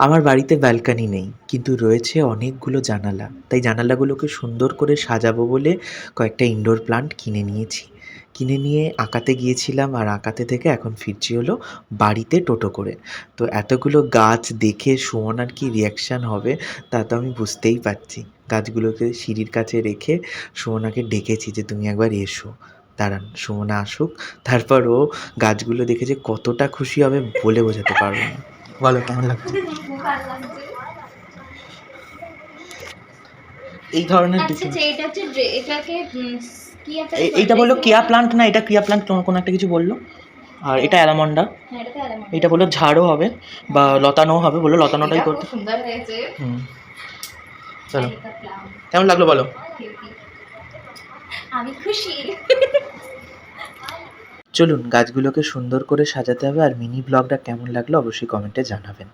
আমার বাড়িতে ব্যালকনি নেই, কিন্তু রয়েছে অনেকগুলো জানালা। তাই জানালাগুলোকে সুন্দর করে সাজাবো বলে কয়েকটা ইনডোর প্লান্ট কিনে নিয়েছি। কিনে নিয়ে আঁকাতে গিয়েছিলাম, আর আঁকাতে থেকে এখন ফিরছি হলো বাড়িতে টোটো করে। তো এতগুলো গাছ দেখে সুমনার কী রিয়াকশান হবে তা তো আমি বুঝতেই পারছি। গাছগুলোকে সিঁড়ির কাছে রেখে সুমনাকে ডেকেছি যে তুমি একবার এসো। দাঁড়ান সুমনা আসুক, তারপর ও গাছগুলো দেখে যে কতটা খুশি হবে বলে বোঝাতে পারবো না। বলো কেমন লাগছে? খুব ভালো লাগছে। এই ধরনের আচ্ছা দুটো আচ্ছা, এটা হচ্ছে এটাকে কি একটা এইটা বললো কেয়া প্লান্ট, না এটা ক্রিয়া প্লান্ট, কোনো একটা কিছু বললো। আর এটা অ্যালামন্ডা। হ্যাঁ, এটা তো অ্যালামন্ডা। এটা বললো ঝাড়ও হবে বা লতানোও হবে, বললো লতানোটাই এটা খুব করতে। সুন্দর হয়েছে। চলো এটা প্লাম। কেমন লাগলো বলো। আমি খুশি। চলুন গাছগুলোকে সুন্দর করে সাজাতে হবে, আর মিনি ব্লগটা কেমন লাগলো অবশ্যই কমেন্টে জানাবেন।